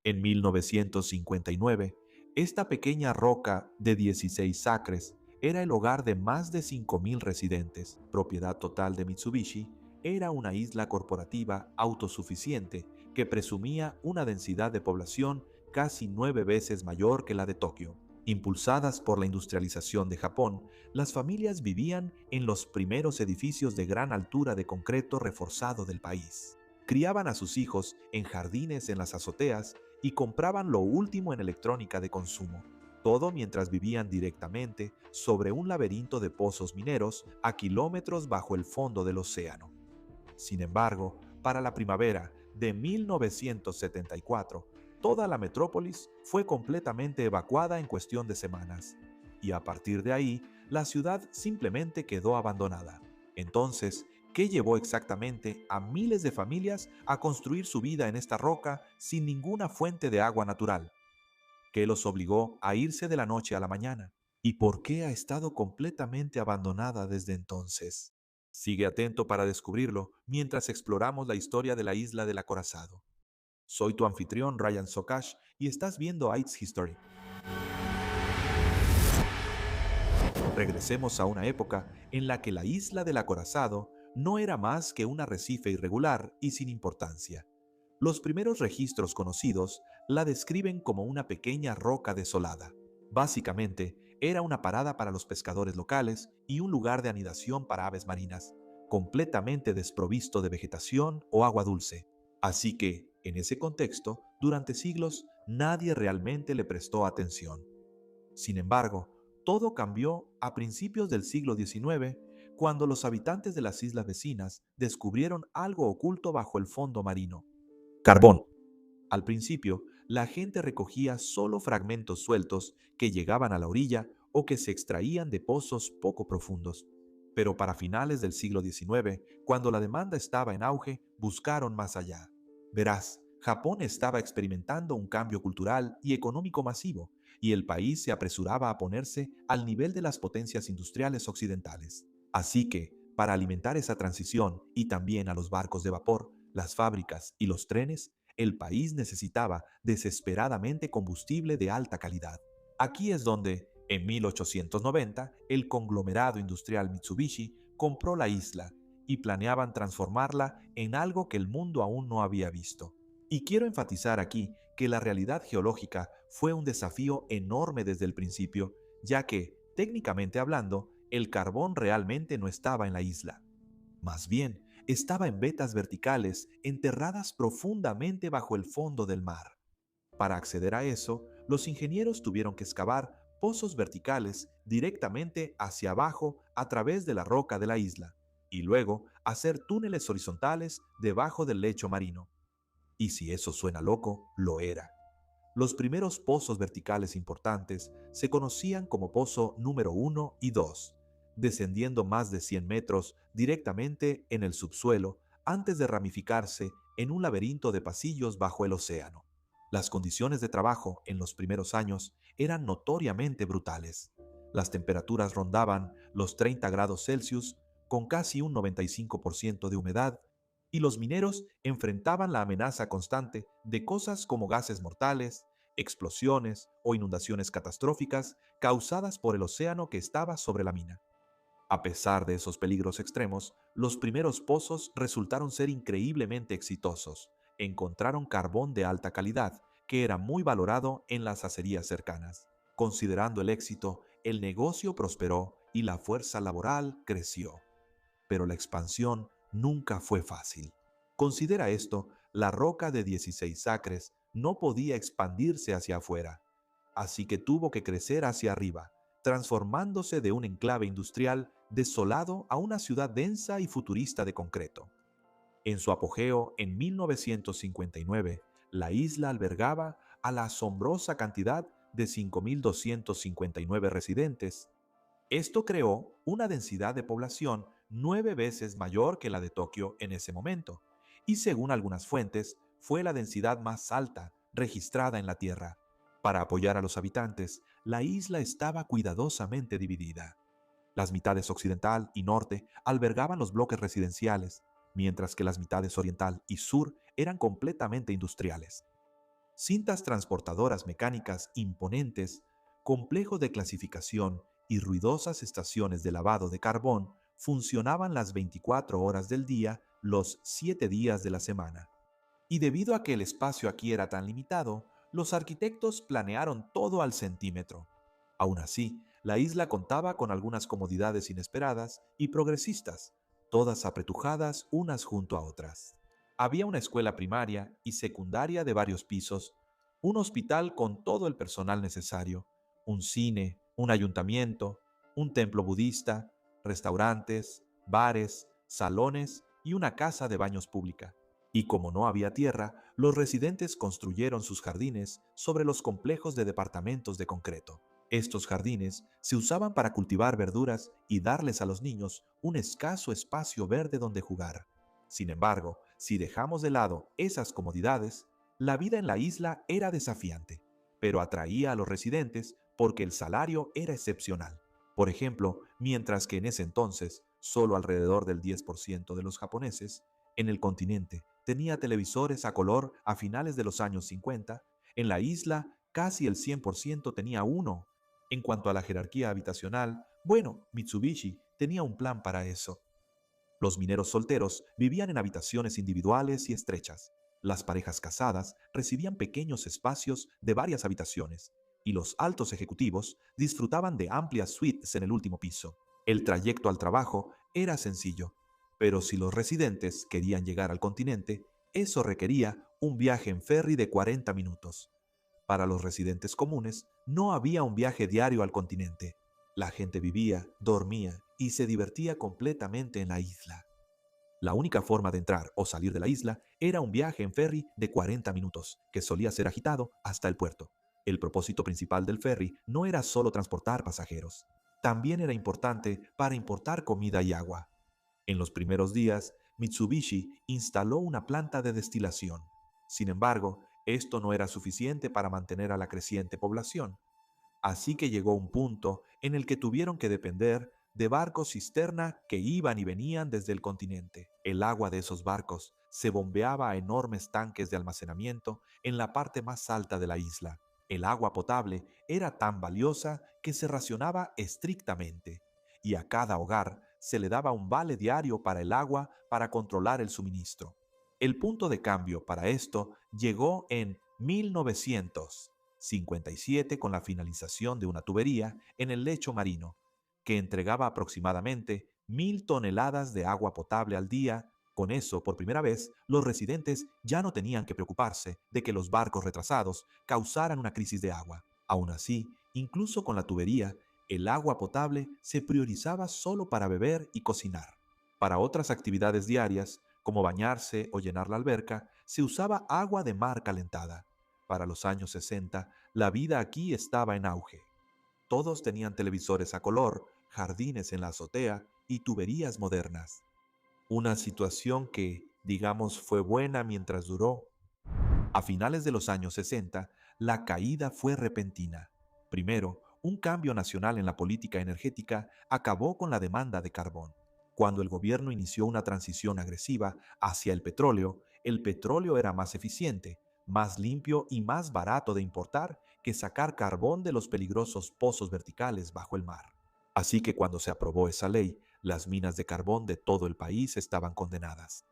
En 1959, esta pequeña roca de 16 acres era el hogar de más de 5.000 residentes. Propiedad total de Mitsubishi, era una isla corporativa autosuficiente que presumía una densidad de población casi 9 veces mayor que la de Tokio. Impulsadas por la industrialización de Japón, las familias vivían en los primeros edificios de gran altura de concreto reforzado del país. Criaban a sus hijos en jardines en las azoteas y compraban lo último en electrónica de consumo, todo mientras vivían directamente sobre un laberinto de pozos mineros a kilómetros bajo el fondo del océano. Sin embargo, para la primavera de 1974, toda la metrópolis fue completamente evacuada en cuestión de semanas, y a partir de ahí, la ciudad simplemente quedó abandonada. Entonces, ¿qué llevó exactamente a miles de familias a construir su vida en esta roca sin ninguna fuente de agua natural? ¿Qué los obligó a irse de la noche a la mañana? ¿Y por qué ha estado completamente abandonada desde entonces? Sigue atento para descubrirlo mientras exploramos la historia de la isla del acorazado. Soy tu anfitrión Ryan Sokash y estás viendo Ice History. Regresemos a una época en la que la isla del acorazado no era más que un arrecife irregular y sin importancia. Los primeros registros conocidos la describen como una pequeña roca desolada. Básicamente, era una parada para los pescadores locales y un lugar de anidación para aves marinas, completamente desprovisto de vegetación o agua dulce. Así que, en ese contexto, durante siglos nadie realmente le prestó atención. Sin embargo, todo cambió a principios del siglo XIX, cuando los habitantes de las islas vecinas descubrieron algo oculto bajo el fondo marino: carbón. Al principio, la gente recogía solo fragmentos sueltos que llegaban a la orilla o que se extraían de pozos poco profundos. Pero para finales del siglo XIX, cuando la demanda estaba en auge, buscaron más allá. Verás, Japón estaba experimentando un cambio cultural y económico masivo, y el país se apresuraba a ponerse al nivel de las potencias industriales occidentales. Así que, para alimentar esa transición y también a los barcos de vapor, las fábricas y los trenes, el país necesitaba desesperadamente combustible de alta calidad. Aquí es donde, en 1890, el conglomerado industrial Mitsubishi compró la isla y planeaban transformarla en algo que el mundo aún no había visto. Y quiero enfatizar aquí que la realidad geológica fue un desafío enorme desde el principio, ya que, técnicamente hablando, el carbón realmente no estaba en la isla. Más bien, estaba en vetas verticales enterradas profundamente bajo el fondo del mar. Para acceder a eso, los ingenieros tuvieron que excavar pozos verticales directamente hacia abajo a través de la roca de la isla, y luego hacer túneles horizontales debajo del lecho marino. Y si eso suena loco, lo era. Los primeros pozos verticales importantes se conocían como pozo número 1 y 2, descendiendo más de 100 metros directamente en el subsuelo antes de ramificarse en un laberinto de pasillos bajo el océano. Las condiciones de trabajo en los primeros años eran notoriamente brutales. Las temperaturas rondaban los 30 grados Celsius con casi un 95% de humedad, y los mineros enfrentaban la amenaza constante de cosas como gases mortales, explosiones o inundaciones catastróficas causadas por el océano que estaba sobre la mina. A pesar de esos peligros extremos, los primeros pozos resultaron ser increíblemente exitosos. Encontraron carbón de alta calidad, que era muy valorado en las acerías cercanas. Considerando el éxito, el negocio prosperó y la fuerza laboral creció. Pero la expansión nunca fue fácil. Considera esto: la roca de 16 acres no podía expandirse hacia afuera, así que tuvo que crecer hacia arriba, transformándose de un enclave industrial desolado a una ciudad densa y futurista de concreto. En su apogeo, en 1959, la isla albergaba a la asombrosa cantidad de 5.259 residentes. Esto creó una densidad de población 9 veces mayor que la de Tokio en ese momento, y según algunas fuentes, fue la densidad más alta registrada en la Tierra. Para apoyar a los habitantes, la isla estaba cuidadosamente dividida. Las mitades occidental y norte albergaban los bloques residenciales, mientras que las mitades oriental y sur eran completamente industriales. Cintas transportadoras mecánicas imponentes, complejo de clasificación y ruidosas estaciones de lavado de carbón funcionaban las 24 horas del día, los 7 días de la semana. Y debido a que el espacio aquí era tan limitado, los arquitectos planearon todo al centímetro. Aún así, la isla contaba con algunas comodidades inesperadas y progresistas, todas apretujadas unas junto a otras. Había una escuela primaria y secundaria de varios pisos, un hospital con todo el personal necesario, un cine, un ayuntamiento, un templo budista, restaurantes, bares, salones y una casa de baños pública. Y como no había tierra, los residentes construyeron sus jardines sobre los complejos de departamentos de concreto. Estos jardines se usaban para cultivar verduras y darles a los niños un escaso espacio verde donde jugar. Sin embargo, si dejamos de lado esas comodidades, la vida en la isla era desafiante, pero atraía a los residentes porque el salario era excepcional. Por ejemplo, mientras que en ese entonces solo alrededor del 10% de los japoneses en el continente tenía televisores a color a finales de los años 50, en la isla casi el 100% tenía uno. En cuanto a la jerarquía habitacional, bueno, Mitsubishi tenía un plan para eso. Los mineros solteros vivían en habitaciones individuales y estrechas. Las parejas casadas recibían pequeños espacios de varias habitaciones, y los altos ejecutivos disfrutaban de amplias suites en el último piso. El trayecto al trabajo era sencillo, pero si los residentes querían llegar al continente, eso requería un viaje en ferry de 40 minutos. Para los residentes comunes, no había un viaje diario al continente. La gente vivía, dormía y se divertía completamente en la isla. La única forma de entrar o salir de la isla era un viaje en ferry de 40 minutos, que solía ser agitado hasta el puerto. El propósito principal del ferry no era solo transportar pasajeros, también era importante para importar comida y agua. En los primeros días, Mitsubishi instaló una planta de destilación. Sin embargo, esto no era suficiente para mantener a la creciente población. Así que llegó un punto en el que tuvieron que depender de barcos cisterna que iban y venían desde el continente. El agua de esos barcos se bombeaba a enormes tanques de almacenamiento en la parte más alta de la isla. El agua potable era tan valiosa que se racionaba estrictamente, y a cada hogar se le daba un vale diario para el agua para controlar el suministro. El punto de cambio para esto llegó en 1957 con la finalización de una tubería en el lecho marino, que entregaba aproximadamente 1.000 toneladas de agua potable al día. Con eso, por primera vez, los residentes ya no tenían que preocuparse de que los barcos retrasados causaran una crisis de agua. Aún así, incluso con la tubería, el agua potable se priorizaba solo para beber y cocinar. Para otras actividades diarias, como bañarse o llenar la alberca, se usaba agua de mar calentada. Para los años 60, la vida aquí estaba en auge. Todos tenían televisores a color, jardines en la azotea y tuberías modernas. Una situación que, digamos, fue buena mientras duró. A finales de los años 60, la caída fue repentina. Primero, un cambio nacional en la política energética acabó con la demanda de carbón. Cuando el gobierno inició una transición agresiva hacia el petróleo era más eficiente, más limpio y más barato de importar que sacar carbón de los peligrosos pozos verticales bajo el mar. Así que cuando se aprobó esa ley, las minas de carbón de todo el país estaban condenadas.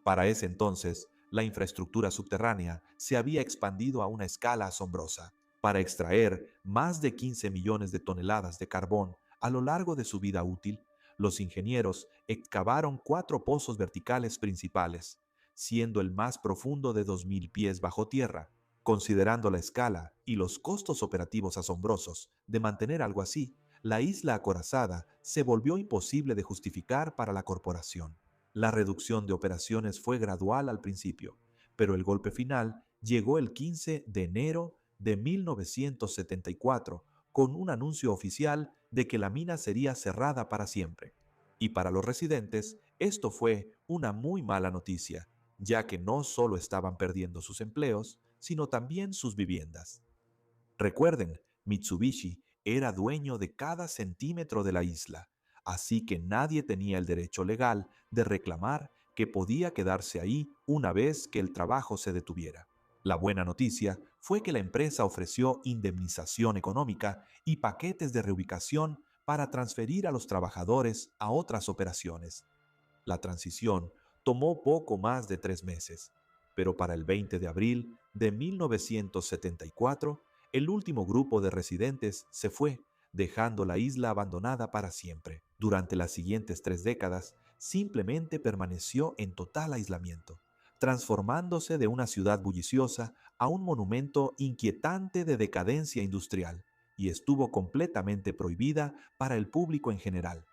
Para ese entonces, la infraestructura subterránea se había expandido a una escala asombrosa. Para extraer más de 15 millones de toneladas de carbón a lo largo de su vida útil, los ingenieros excavaron 4 pozos verticales principales, siendo el más profundo de 2.000 pies bajo tierra. Considerando la escala y los costos operativos asombrosos de mantener algo así, la isla acorazada se volvió imposible de justificar para la corporación. La reducción de operaciones fue gradual al principio, pero el golpe final llegó el 15 de enero de 1974 con un anuncio oficial de que la mina sería cerrada para siempre. Y para los residentes, esto fue una muy mala noticia, ya que no solo estaban perdiendo sus empleos, sino también sus viviendas. Recuerden, Mitsubishi era dueño de cada centímetro de la isla, así que nadie tenía el derecho legal de reclamar que podía quedarse ahí una vez que el trabajo se detuviera. La buena noticia fue que la empresa ofreció indemnización económica y paquetes de reubicación para transferir a los trabajadores a otras operaciones. La transición tomó poco más de 3 meses, pero para el 20 de abril de 1974, el último grupo de residentes se fue, dejando la isla abandonada para siempre. Durante las siguientes 3 décadas, simplemente permaneció en total aislamiento, transformándose de una ciudad bulliciosa a un monumento inquietante de decadencia industrial, y estuvo completamente prohibida para el público en general.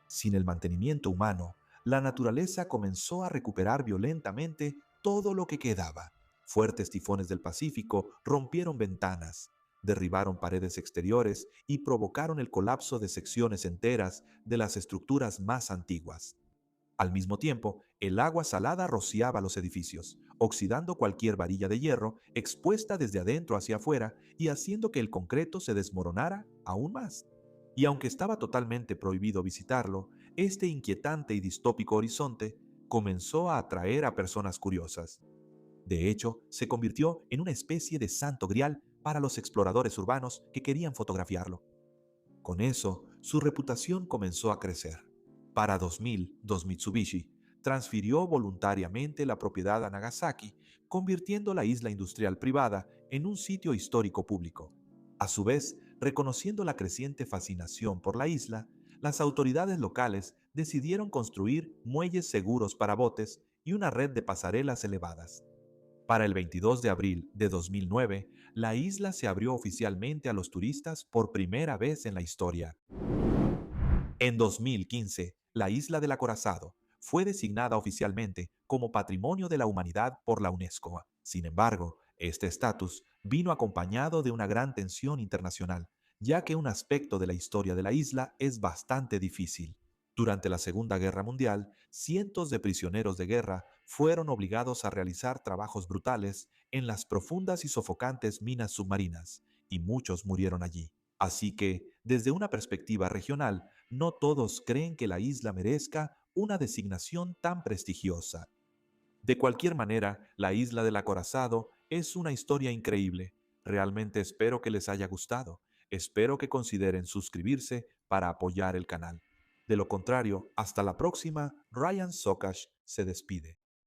Sin el mantenimiento humano, la naturaleza comenzó a recuperar violentamente todo lo que quedaba. Fuertes tifones del Pacífico rompieron ventanas, derribaron paredes exteriores y provocaron el colapso de secciones enteras de las estructuras más antiguas. Al mismo tiempo, el agua salada rociaba los edificios, oxidando cualquier varilla de hierro expuesta desde adentro hacia afuera y haciendo que el concreto se desmoronara aún más. Y aunque estaba totalmente prohibido visitarlo, este inquietante y distópico horizonte comenzó a atraer a personas curiosas. De hecho, se convirtió en una especie de santo grial para los exploradores urbanos que querían fotografiarlo. Con eso, su reputación comenzó a crecer. Para 2000, Dos Mitsubishi transfirió voluntariamente la propiedad a Nagasaki, convirtiendo la isla industrial privada en un sitio histórico público. A su vez, reconociendo la creciente fascinación por la isla, las autoridades locales decidieron construir muelles seguros para botes y una red de pasarelas elevadas. Para el 22 de abril de 2009, la isla se abrió oficialmente a los turistas por primera vez en la historia. En 2015, la isla del Acorazado fue designada oficialmente como Patrimonio de la Humanidad por la UNESCO. Sin embargo, este estatus vino acompañado de una gran tensión internacional, ya que un aspecto de la historia de la isla es bastante difícil. Durante la Segunda Guerra Mundial, cientos de prisioneros de guerra fueron obligados a realizar trabajos brutales en las profundas y sofocantes minas submarinas, y muchos murieron allí. Así que, desde una perspectiva regional, no todos creen que la isla merezca una designación tan prestigiosa. De cualquier manera, la isla del Acorazado es una historia increíble. Realmente espero que les haya gustado. Espero que consideren suscribirse para apoyar el canal. De lo contrario, hasta la próxima, Ryan Sokash se despide.